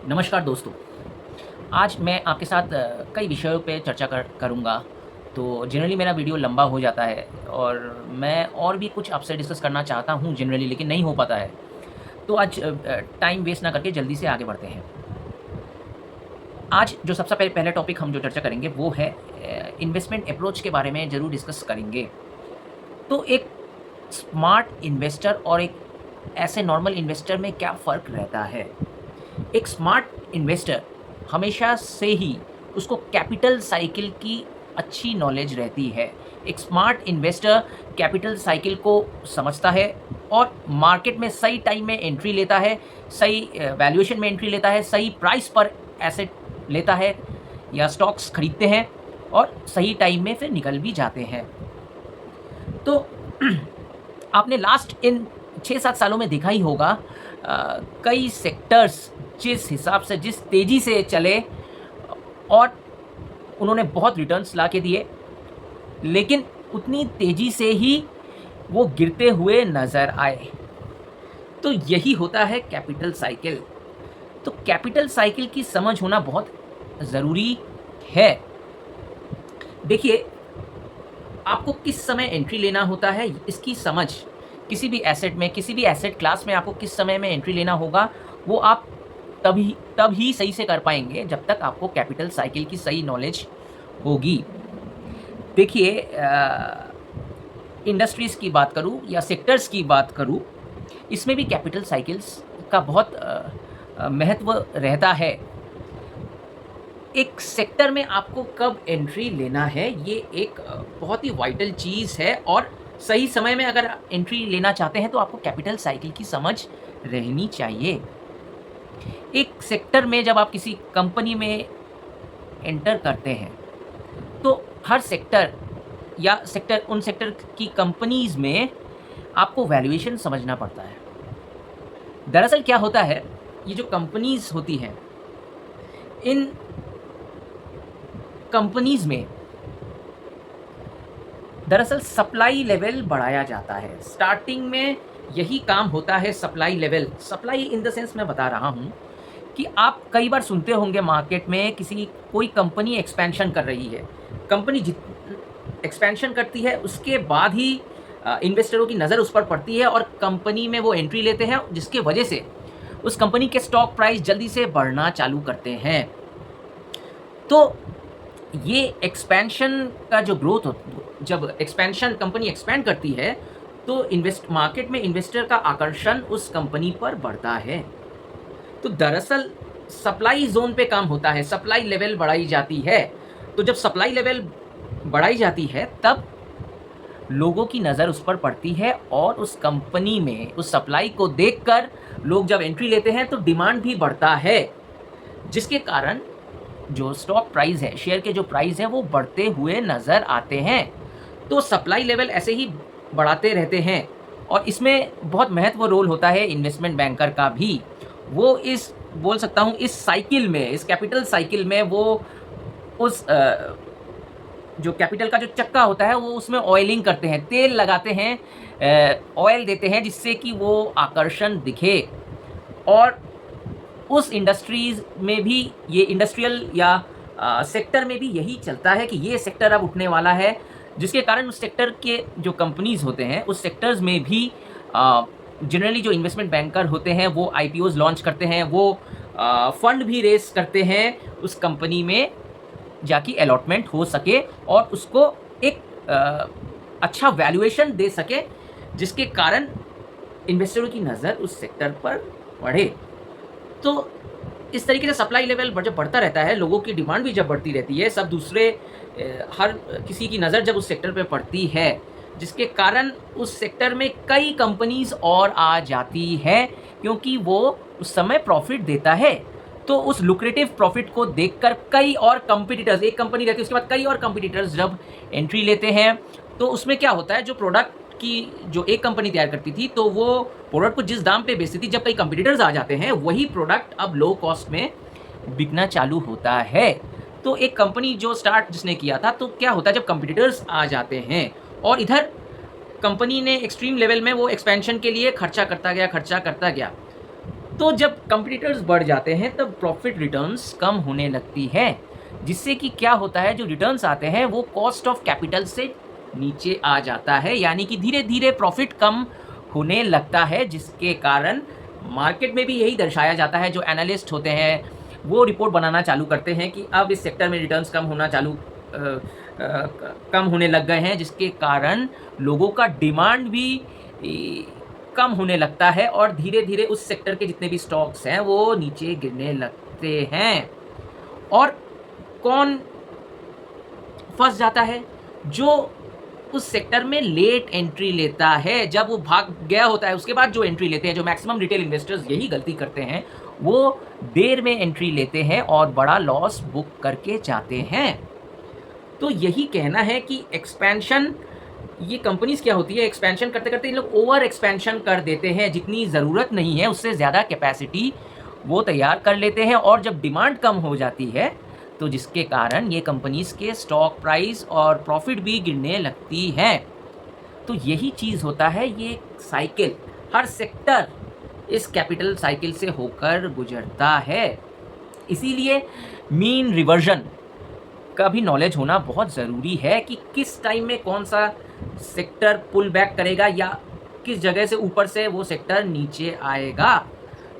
नमस्कार दोस्तों। आज मैं आपके साथ कई विषयों पे चर्चा करूँगा। तो जनरली मेरा वीडियो लंबा हो जाता है और मैं और भी कुछ आपसे डिस्कस करना चाहता हूँ जनरली, लेकिन नहीं हो पाता है। तो आज टाइम वेस्ट ना करके जल्दी से आगे बढ़ते हैं। आज जो सबसे पहले टॉपिक हम जो चर्चा करेंगे वो है इन्वेस्टमेंट अप्रोच के बारे में ज़रूर डिस्कस करेंगे। तो एक स्मार्ट इन्वेस्टर और एक ऐसे नॉर्मल इन्वेस्टर में क्या फ़र्क रहता है? एक स्मार्ट इन्वेस्टर हमेशा से ही उसको कैपिटल साइकिल की अच्छी नॉलेज रहती है। एक स्मार्ट इन्वेस्टर कैपिटल साइकिल को समझता है और मार्केट में सही टाइम में एंट्री लेता है, सही वैल्यूएशन में एंट्री लेता है, सही प्राइस पर एसेट लेता है या स्टॉक्स खरीदते हैं और सही टाइम में फिर निकल भी जाते हैं। तो आपने लास्ट इन 6-7 सालों में देखा ही होगा कई सेक्टर्स जिस हिसाब से जिस तेज़ी से चले और उन्होंने बहुत रिटर्न्स ला के दिए, लेकिन उतनी तेज़ी से ही वो गिरते हुए नज़र आए। तो यही होता है कैपिटल साइकिल। तो कैपिटल साइकिल की समझ होना बहुत ज़रूरी है। देखिए, आपको किस समय एंट्री लेना होता है, इसकी समझ किसी भी एसेट में, किसी भी एसेट क्लास में आपको किस समय में एंट्री लेना होगा, वो आप तब ही सही से कर पाएँगे जब तक आपको कैपिटल साइकिल की सही नॉलेज होगी। देखिए, इंडस्ट्रीज़ की बात करूँ या सेक्टर्स की बात करूँ, इसमें भी कैपिटल साइकिल्स का बहुत महत्व रहता है। एक सेक्टर में आपको कब एंट्री लेना है, ये एक बहुत ही वाइटल चीज़ है और सही समय में अगर एंट्री लेना चाहते हैं तो आपको कैपिटल साइकिल की समझ रहनी चाहिए। एक सेक्टर में जब आप किसी कंपनी में एंटर करते हैं, तो हर सेक्टर या उन सेक्टर की कंपनीज़ में आपको वैल्यूएशन समझना पड़ता है। दरअसल क्या होता है, ये जो कंपनीज़ होती हैं, इन कंपनीज़ में दरअसल सप्लाई लेवल बढ़ाया जाता है। स्टार्टिंग में यही काम होता है, supply level. Supply in the sense मैं बता रहा हूँ कि आप कई बार सुनते होंगे मार्केट में कोई कंपनी एक्सपेंशन कर रही है। कंपनी जित एक्सपेंशन करती है उसके बाद ही इन्वेस्टरों की नज़र उस पर पड़ती है और कंपनी में वो एंट्री लेते हैं, जिसकी वजह से उस कंपनी के स्टॉक प्राइस जल्दी से बढ़ना चालू करते हैं। तो ये एक्सपेंशन का जो ग्रोथ हो, जब एक्सपेंशन कंपनी एक्सपेंड करती है तो मार्केट में इन्वेस्टर का आकर्षण उस कंपनी पर बढ़ता है। तो दरअसल सप्लाई ज़ोन पे काम होता है, सप्लाई लेवल बढ़ाई जाती है। तो जब सप्लाई लेवल बढ़ाई जाती है तब लोगों की नज़र उस पर पड़ती है और उस कंपनी में उस सप्लाई को देखकर लोग जब एंट्री लेते हैं तो डिमांड भी बढ़ता है, जिसके कारण जो स्टॉक प्राइस है, शेयर के जो प्राइस हैं, वो बढ़ते हुए नज़र आते हैं। तो सप्लाई लेवल ऐसे ही बढ़ाते रहते हैं और इसमें बहुत महत्व रोल होता है इन्वेस्टमेंट बैंकर का भी। वो बोल सकता हूँ इस साइकिल में, इस कैपिटल साइकिल में वो उस जो कैपिटल का जो चक्का होता है वो उसमें ऑयलिंग करते हैं, तेल लगाते हैं, ऑयल देते हैं जिससे कि वो आकर्षण दिखे। और उस इंडस्ट्रीज़ में भी ये इंडस्ट्रियल या सेक्टर में भी यही चलता है कि ये सेक्टर अब उठने वाला है, जिसके कारण उस सेक्टर के जो कंपनीज़ होते हैं, उस सेक्टर्स में भी जनरली जो इन्वेस्टमेंट बैंकर होते हैं वो आईपीओज़ लॉन्च करते हैं, वो फंड भी रेज़ करते हैं उस कंपनी में जाके अलॉटमेंट हो सके और उसको एक अच्छा वैल्यूएशन दे सके, जिसके कारण इन्वेस्टरों की नज़र उस सेक्टर पर बढ़े। तो इस तरीके से सप्लाई लेवल जब बढ़ता रहता है, लोगों की डिमांड भी जब बढ़ती रहती है, सब दूसरे हर किसी की नज़र जब उस सेक्टर पे पड़ती है, जिसके कारण उस सेक्टर में कई कंपनीज़ और आ जाती हैं, क्योंकि वो उस समय प्रॉफ़िट देता है। तो उस लुक्रेटिव प्रॉफ़िट को देखकर कई और कॉम्पिटिटर्स, एक कंपनी रहती है उसके बाद कई और कॉम्पिटिटर्स जब एंट्री लेते हैं, तो उसमें क्या होता है, जो प्रोडक्ट की जो एक कंपनी तैयार करती थी, तो वो प्रोडक्ट को जिस दाम पे बेचती थी, जब कई कंपटीटर्स आ जाते हैं, वही प्रोडक्ट अब लो कॉस्ट में बिकना चालू होता है। तो एक कंपनी जो स्टार्ट जिसने किया था, तो क्या होता है जब कंपटीटर्स आ जाते हैं और इधर कंपनी ने एक्सट्रीम लेवल में वो एक्सपेंशन के लिए खर्चा करता गया, तो जब कंपटीटर्स बढ़ जाते हैं तब प्रॉफिट रिटर्न्स कम होने लगती है, जिससे कि क्या होता है, जो रिटर्न्स आते हैं वो कॉस्ट ऑफ कैपिटल से नीचे आ जाता है, यानी कि धीरे धीरे प्रॉफिट कम होने लगता है, जिसके कारण मार्केट में भी यही दर्शाया जाता है। जो एनालिस्ट होते हैं वो रिपोर्ट बनाना चालू करते हैं कि अब इस सेक्टर में रिटर्न्स कम होना कम होने लग गए हैं, जिसके कारण लोगों का डिमांड भी कम होने लगता है और धीरे धीरे उस सेक्टर के जितने भी स्टॉक्स हैं वो नीचे गिरने लगते हैं। और कौन फंस जाता है? जो उस सेक्टर में लेट एंट्री लेता है, जब वो भाग गया होता है उसके बाद जो एंट्री लेते हैं। जो मैक्सिमम रिटेल इन्वेस्टर्स यही गलती करते हैं, वो देर में एंट्री लेते हैं और बड़ा लॉस बुक करके जाते हैं। तो यही कहना है कि एक्सपेंशन, ये कंपनीज क्या होती है, एक्सपेंशन करते करते इन लोग ओवर एक्सपेंशन कर देते हैं, जितनी ज़रूरत नहीं है उससे ज़्यादा कैपेसिटी वो तैयार कर लेते हैं, और जब डिमांड कम हो जाती है तो जिसके कारण ये कंपनीज के स्टॉक प्राइस और प्रॉफिट भी गिरने लगती है। तो यही चीज़ होता है, ये साइकिल, हर सेक्टर इस कैपिटल साइकिल से होकर गुजरता है। इसीलिए मीन रिवर्जन का भी नॉलेज होना बहुत ज़रूरी है कि किस टाइम में कौन सा सेक्टर पुल बैक करेगा या किस जगह से ऊपर से वो सेक्टर नीचे आएगा।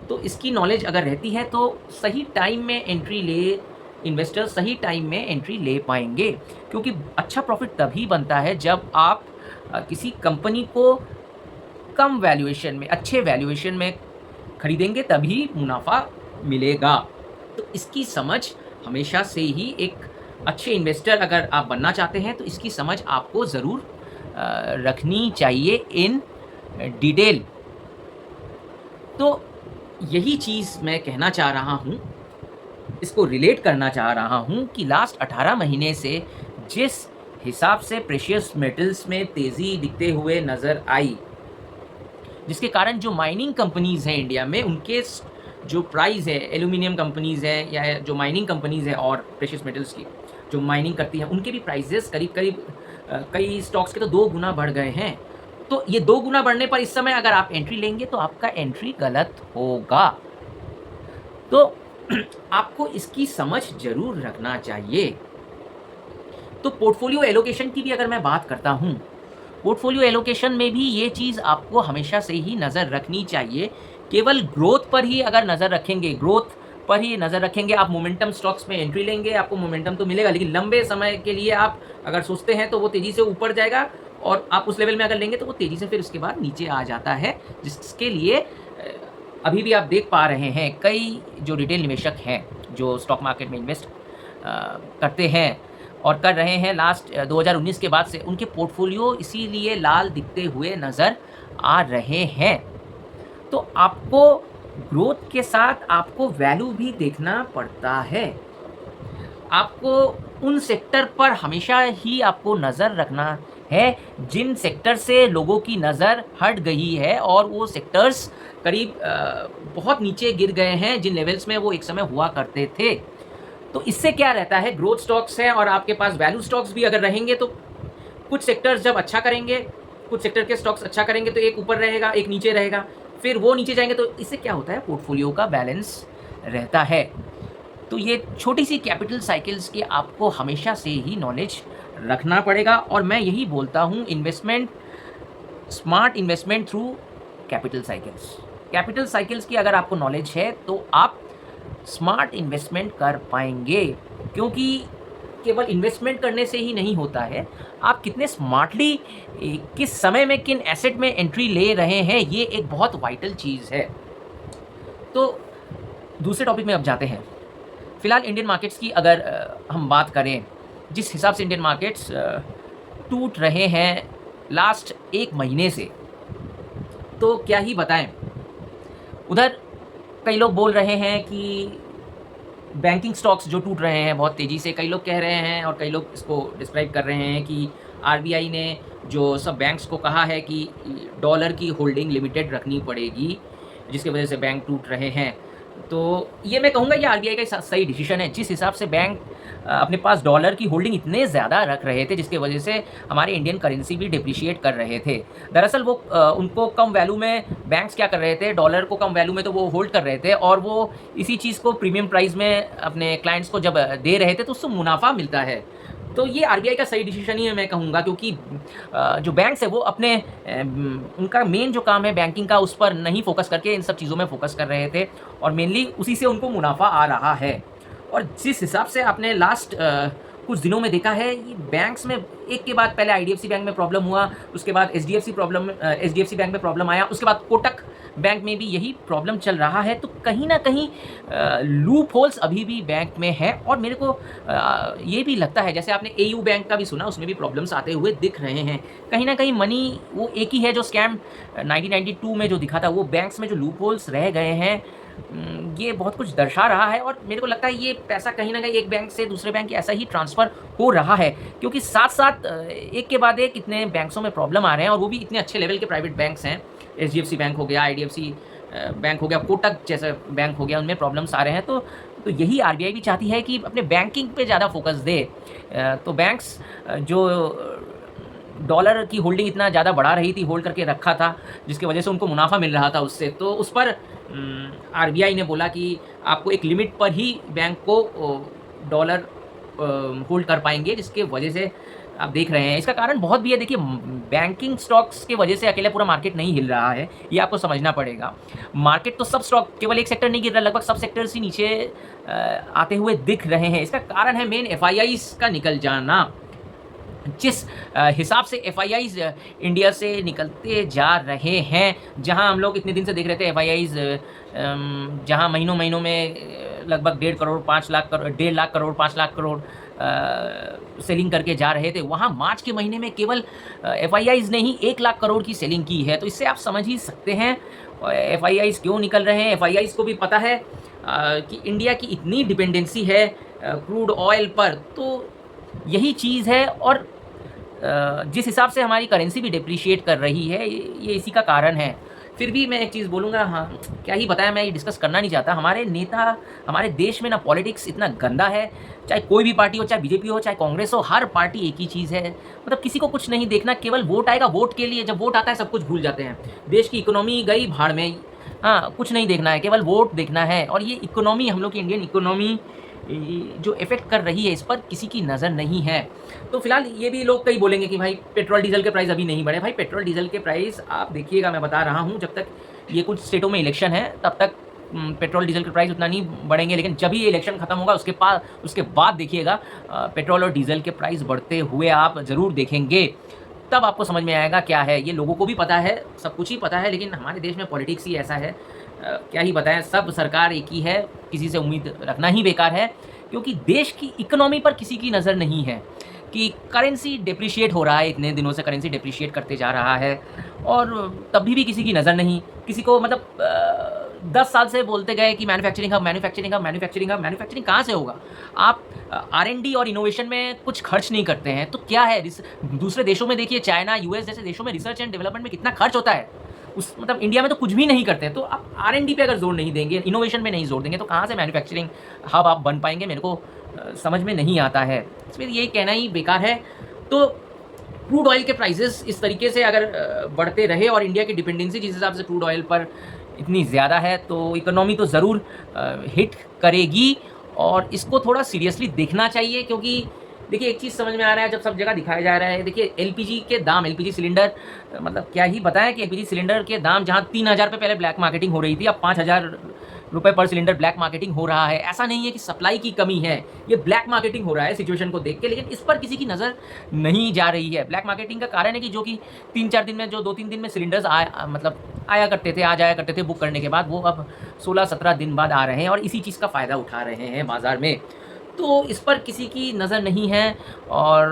तो इसकी नॉलेज अगर रहती है तो सही टाइम में एंट्री ले इन्वेस्टर सही टाइम में एंट्री ले पाएंगे, क्योंकि अच्छा प्रॉफिट तभी बनता है जब आप किसी कंपनी को कम वैल्यूएशन में, अच्छे वैल्यूएशन में खरीदेंगे, तभी मुनाफा मिलेगा। तो इसकी समझ हमेशा से ही, एक अच्छे इन्वेस्टर अगर आप बनना चाहते हैं तो इसकी समझ आपको ज़रूर रखनी चाहिए इन डिटेल। तो यही चीज़ मैं कहना चाह रहा हूँ, इसको रिलेट करना चाह रहा हूँ कि लास्ट 18 महीने से जिस हिसाब से प्रेशियस मेटल्स में तेज़ी दिखते हुए नज़र आई, जिसके कारण जो माइनिंग कंपनीज़ हैं इंडिया में, उनके जो प्राइस है, एल्यूमिनियम कंपनीज़ हैं या जो माइनिंग कंपनीज़ हैं और प्रेशियस मेटल्स की जो माइनिंग करती हैं, उनके भी प्राइजेस करीब करीब कई स्टॉक्स के तो 2 गुना बढ़ गए हैं। तो ये 2 गुना बढ़ने पर इस समय अगर आप एंट्री लेंगे तो आपका एंट्री गलत होगा। तो आपको इसकी समझ ज़रूर रखना चाहिए। तो पोर्टफोलियो एलोकेशन की भी अगर मैं बात करता हूँ, पोर्टफोलियो एलोकेशन में भी ये चीज़ आपको हमेशा से ही नज़र रखनी चाहिए। केवल ग्रोथ पर ही अगर नज़र रखेंगे, ग्रोथ पर ही नज़र रखेंगे, आप मोमेंटम स्टॉक्स में एंट्री लेंगे, आपको मोमेंटम तो मिलेगा, लेकिन लंबे समय के लिए आप अगर सोचते हैं तो वो तेज़ी से ऊपर जाएगा, और आप उस लेवल में अगर लेंगे तो वो तेज़ी से फिर उसके बाद नीचे आ जाता है, जिसके लिए अभी भी आप देख पा रहे हैं कई जो रिटेल निवेशक हैं जो स्टॉक मार्केट में इन्वेस्ट करते हैं और कर रहे हैं लास्ट 2019 के बाद से, उनके पोर्टफोलियो इसीलिए लाल दिखते हुए नज़र आ रहे हैं। तो आपको ग्रोथ के साथ आपको वैल्यू भी देखना पड़ता है। आपको उन सेक्टर पर हमेशा ही आपको नज़र रखना है जिन सेक्टर से लोगों की नज़र हट गई है और वो सेक्टर्स करीब बहुत नीचे गिर गए हैं जिन लेवल्स में वो एक समय हुआ करते थे। तो इससे क्या रहता है, ग्रोथ स्टॉक्स हैं और आपके पास वैल्यू स्टॉक्स भी अगर रहेंगे तो कुछ सेक्टर्स जब अच्छा करेंगे, कुछ सेक्टर के स्टॉक्स अच्छा करेंगे तो एक ऊपर रहेगा, एक नीचे रहेगा, फिर वो नीचे जाएंगे। तो इससे क्या होता है, पोर्टफोलियो का बैलेंस रहता है। तो ये छोटी सी कैपिटल साइकिल्स की आपको हमेशा से ही नॉलेज रखना पड़ेगा, और मैं यही बोलता हूँ, investment, smart investment through capital cycles. Capital cycles की अगर आपको नॉलेज है तो आप स्मार्ट इन्वेस्टमेंट कर पाएंगे, क्योंकि केवल इन्वेस्टमेंट करने से ही नहीं होता है, आप कितने स्मार्टली किस समय में किन एसेट में एंट्री ले रहे हैं, ये एक बहुत वाइटल चीज़ है। तो दूसरे टॉपिक में अब जाते हैं। फ़िलहाल इंडियन मार्केट्स की अगर हम बात करें, जिस हिसाब से इंडियन मार्केट्स टूट रहे हैं लास्ट 1 महीने से, तो क्या ही बताएं। उधर कई लोग बोल रहे हैं कि बैंकिंग स्टॉक्स जो टूट रहे हैं बहुत तेज़ी से, कई लोग कह रहे हैं और कई लोग इसको डिस्क्राइब कर रहे हैं कि आरबीआई ने जो सब बैंक्स को कहा है कि डॉलर की होल्डिंग लिमिटेड रखनी पड़ेगी, जिसकी वजह से बैंक टूट रहे हैं। तो ये मैं कहूँगा ये आरबीआई का सही डिसीजन है। जिस हिसाब से बैंक अपने पास डॉलर की होल्डिंग इतने ज़्यादा रख रहे थे, जिसकी वजह से हमारे इंडियन करेंसी भी डिप्रिशिएट कर रहे थे। दरअसल वो उनको कम वैल्यू में बैंक्स क्या कर रहे थे, डॉलर को कम वैल्यू में तो वो होल्ड कर रहे थे, और वो इसी चीज़ को प्रीमियम प्राइस में अपने क्लाइंट्स को जब दे रहे थे तो उससे मुनाफा मिलता है। तो ये आरबीआई का सही डिसीजन ही है मैं कहूँगा, क्योंकि जो बैंक्स है वो अपने उनका मेन जो काम है बैंकिंग का, उस पर नहीं फोकस करके इन सब चीज़ों में फोकस कर रहे थे, और मेनली उसी से उनको मुनाफा आ रहा है। और जिस हिसाब से आपने लास्ट कुछ दिनों में देखा है, ये बैंक्स में एक के बाद पहले आईडीएफसी बैंक में प्रॉब्लम हुआ, उसके बाद एचडीएफसी बैंक में प्रॉब्लम आया, उसके बाद कोटक बैंक में भी यही प्रॉब्लम चल रहा है। तो कहीं न कहीं लूप होल्स अभी भी बैंक में है, और मेरे को ये भी लगता है, जैसे आपने एयू बैंक का भी सुना, उसमें भी प्रॉब्लम्स आते हुए दिख रहे हैं। कहीं न कहीं मनी वो एक ही है जो स्कैम 1992 में जो दिखा था, वो बैंक्स में जो लूप होल्स रह गए हैं, ये बहुत कुछ दर्शा रहा है। और मेरे को लगता है ये पैसा कहीं न कहीं एक बैंक से दूसरे बैंक ऐसा ही ट्रांसफ़र हो रहा है, क्योंकि साथ-साथ एक के बाद एक इतने बैंक्सों में प्रॉब्लम आ रहे हैं, और वो भी इतने अच्छे लेवल के प्राइवेट बैंक्स हैं। एचडीएफसी बैंक हो गया, आईडीएफसी बैंक हो गया, कोटक जैसा बैंक हो गया, उनमें प्रॉब्लम्स आ रहे हैं। तो यही आरबीआई भी चाहती है कि अपने बैंकिंग पे ज़्यादा फोकस दे। तो बैंक्स जो डॉलर की होल्डिंग इतना ज़्यादा बढ़ा रही थी, होल्ड करके रखा था, जिसकी वजह से उनको मुनाफा मिल रहा था उससे, तो उस पर आरबीआई ने बोला कि आपको एक लिमिट पर ही बैंक को डॉलर होल्ड कर पाएंगे, जिसके वजह से आप देख रहे हैं। इसका कारण बहुत भी है, देखिए बैंकिंग स्टॉक्स की वजह से अकेले पूरा मार्केट नहीं हिल रहा है, ये आपको समझना पड़ेगा। मार्केट तो सब स्टॉक, केवल एक सेक्टर नहीं गिर रहा, लगभग सब सेक्टर्स ही नीचे आते हुए दिख रहे हैं। इसका कारण है मेन एफआईआईज़ का निकल जाना। जिस हिसाब से एफआईआईज़ इंडिया से निकलते जा रहे हैं, जहां हम लोग इतने दिन से देख रहे थे एफआईआईज़ जहां महीनों में लगभग 1.5 करोड़ 5 लाख करोड़ 1.5 लाख करोड़ 5 लाख करोड़ सेलिंग करके जा रहे थे, वहां मार्च के महीने में केवल एफआईआईज़ ने ही 1 लाख करोड़ की सेलिंग की है। तो इससे आप समझ ही सकते हैं एफआईआईज़ क्यों निकल रहे हैं। एफआईआईज़ को भी पता है कि इंडिया की इतनी डिपेंडेंसी है क्रूड ऑयल पर, तो यही चीज़ है। और जिस हिसाब से हमारी करेंसी भी डिप्रिशिएट कर रही है, ये इसी का कारण है। फिर भी मैं एक चीज़ बोलूँगा, हाँ, क्या ही बताया, मैं ये डिस्कस करना नहीं चाहता। हमारे नेता, हमारे देश में ना पॉलिटिक्स इतना गंदा है, चाहे कोई भी पार्टी हो, चाहे बीजेपी हो, चाहे कांग्रेस हो, हर पार्टी एक ही चीज़ है। मतलब किसी को कुछ नहीं देखना, केवल वोट आएगा, वोट के लिए, जब वोट आता है सब कुछ भूल जाते हैं। देश की इकोनॉमी गई भाड़ में, हाँ, कुछ नहीं देखना है, केवल वोट देखना है। और ये इकोनॉमी, हम लोग की इंडियन इकोनॉमी जो इफ़ेक्ट कर रही है, इस पर किसी की नज़र नहीं है। तो फिलहाल ये भी लोग कई बोलेंगे कि भाई पेट्रोल डीजल के प्राइस अभी नहीं बढ़े। भाई पेट्रोल डीजल के प्राइस आप देखिएगा, मैं बता रहा हूँ, जब तक ये कुछ स्टेटों में इलेक्शन है तब तक पेट्रोल डीजल के प्राइस उतना नहीं बढ़ेंगे, लेकिन जब ही ये इलेक्शन खत्म होगा उसके बाद देखिएगा पेट्रोल और डीजल के प्राइस बढ़ते हुए आप ज़रूर देखेंगे। तब आपको समझ में आएगा क्या है। ये लोगों को भी पता है, सब कुछ ही पता है, लेकिन हमारे देश में पॉलिटिक्स ही ऐसा है, क्या ही बताएं। सब सरकार एक ही है, किसी से उम्मीद रखना ही बेकार है, क्योंकि देश की इकोनॉमी पर किसी की नज़र नहीं है कि करेंसी डिप्रिशिएट हो रहा है। इतने दिनों से करेंसी डिप्रिशिएट करते जा रहा है, और तभी भी किसी की नज़र नहीं। किसी को मतलब 10 साल से बोलते गए कि manufacturing hub, manufacturing hub, manufacturing hub. Manufacturing कहाँ से होगा? आप आर&डी और इनोवेशन में कुछ खर्च नहीं करते हैं, तो क्या है? दूसरे देशों में देखिए, चाइना, यूएस जैसे देशों में रिसर्च एंड डेवलपमेंट में कितना खर्च होता है। उस मतलब इंडिया में तो कुछ भी नहीं करते हैं। तो आप आर&डी पे अगर जोर नहीं देंगे, इनोवेशन में नहीं जोर देंगे, तो कहाँ से मैन्युफैक्चरिंग हब आप बन पाएंगे? मेरे को समझ में नहीं आता है। इसमें ये कहना ही बेकार है। तो क्रूड ऑयल के प्राइसेस इस तरीके से अगर बढ़ते रहे, और इंडिया की डिपेंडेंसी जिस हिसाब से क्रूड ऑयल पर इतनी ज़्यादा है, तो इकोनॉमी तो ज़रूर हिट करेगी, और इसको थोड़ा सीरियसली देखना चाहिए। क्योंकि देखिए एक चीज़ समझ में आ रहा है, जब सब जगह दिखाया जा रहा है, देखिए एलपीजी के दाम, एलपीजी सिलेंडर, मतलब क्या ही बताएं कि एलपीजी सिलेंडर के दाम जहां 3,000 पे पहले ब्लैक मार्केटिंग हो रही थी, अब 5,000 रुपये पर सिलेंडर ब्लैक मार्केटिंग हो रहा है। ऐसा नहीं है कि सप्लाई की कमी है, ये ब्लैक मार्केटिंग हो रहा है सिचुएशन को देख के, लेकिन इस पर किसी की नज़र नहीं जा रही है। ब्लैक मार्केटिंग का कारण है कि जो कि 3-4 दिन में, जो 2-3 दिन में सिलेंडर्स मतलब आया करते थे, आ जाया करते थे बुक करने के बाद, वो अब 16-17 दिन बाद आ रहे हैं, और इसी चीज़ का फ़ायदा उठा रहे हैं बाज़ार में। तो इस पर किसी की नज़र नहीं है, और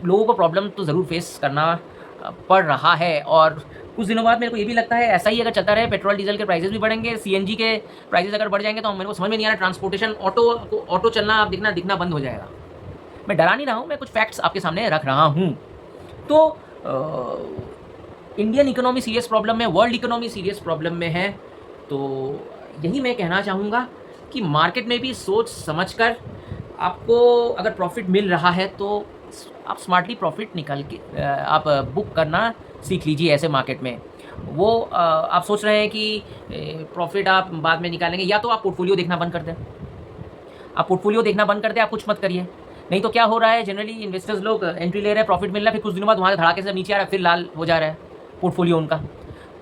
लोगों को प्रॉब्लम तो ज़रूर फेस करना पड़ रहा है। और कुछ दिनों बाद मेरे को ये भी लगता है, ऐसा ही अगर चलता रहे, पेट्रोल डीजल के प्राइसेस भी बढ़ेंगे, सीएनजी के प्राइसेस अगर बढ़ जाएंगे, तो मेरे को समझ में नहीं आ रहा, ट्रांसपोर्टेशन, ऑटो चलना आप दिखना बंद हो जाएगा। मैं डरा नहीं रहा हूँ, मैं कुछ फैक्ट्स आपके सामने रख रहा हूँ। तो इंडियन इकोनॉमी सीरियस प्रॉब्लम में, वर्ल्ड इकोनॉमी सीरियस प्रॉब्लम में है। तो यही मैं कहना चाहूँगा कि मार्केट में भी सोच समझकर आपको अगर प्रॉफ़िट मिल रहा है तो आप स्मार्टली प्रॉफ़िट निकाल के आप बुक करना सीख लीजिए ऐसे मार्केट में। वो आप सोच रहे हैं कि प्रॉफ़िट आप बाद में निकालेंगे, या तो आप पोर्टफ़ोलियो देखना बंद कर दें। आप पोर्टफ़ोलियो देखना बंद कर दें, आप कुछ मत करिए। नहीं तो क्या हो रहा है, जनरली इन्वेस्टर्स लोग एंट्री ले रहे हैं, प्रॉफ़िट मिल रहा है, फिर कुछ दिनों बाद वहाँ से धड़ाके से नीचे आ रहा है, फिर लाल हो जा रहा है पोर्टफ़ोलियो उनका।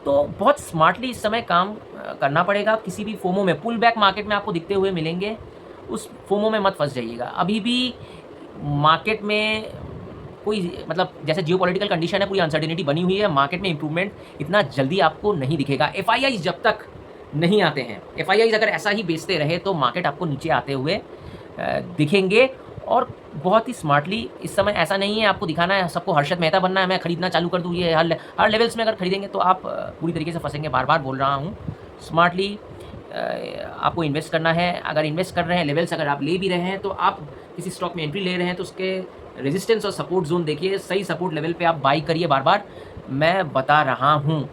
तो बहुत स्मार्टली इस समय काम करना पड़ेगा। किसी भी फोमो में, पुल बैक मार्केट में आपको दिखते हुए मिलेंगे, उस फोमो में मत फँस जाइएगा। अभी भी मार्केट में कोई मतलब जैसे जियोपॉलिटिकल कंडीशन है, पूरी अनसर्टेनिटी बनी हुई है, मार्केट में इम्प्रूवमेंट इतना जल्दी आपको नहीं दिखेगा। एफआईआईज़ जब तक नहीं आते हैं, एफआईआईज़ अगर ऐसा ही बेचते रहे तो मार्केट आपको नीचे आते हुए दिखेंगे। और बहुत ही स्मार्टली इस समय ऐसा नहीं है आपको दिखाना है, सबको हर्षद मेहता बनना है, मैं खरीदना चालू कर दूँ, ये हर लेवल्स में अगर खरीदेंगे तो आप पूरी तरीके से फँसेंगे। बार-बार बोल रहा हूँ, स्मार्टली आपको इन्वेस्ट करना है। अगर इन्वेस्ट कर रहे हैं, लेवल्स अगर आप ले भी रहे हैं, तो आप किसी स्टॉक में एंट्री ले रहे हैं तो उसके रेजिस्टेंस और सपोर्ट ज़ोन देखिए, सही सपोर्ट लेवल पे आप बाई करिए बार-बार, मैं बता रहा हूँ।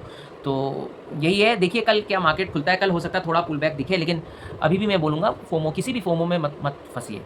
तो यही है, देखिए कल क्या मार्केट खुलता है, कल हो सकता है थोड़ा पुल बैक दिखे, लेकिन अभी भी मैं बोलूँगा फोमो, किसी भी फोमो में मत फँसिए।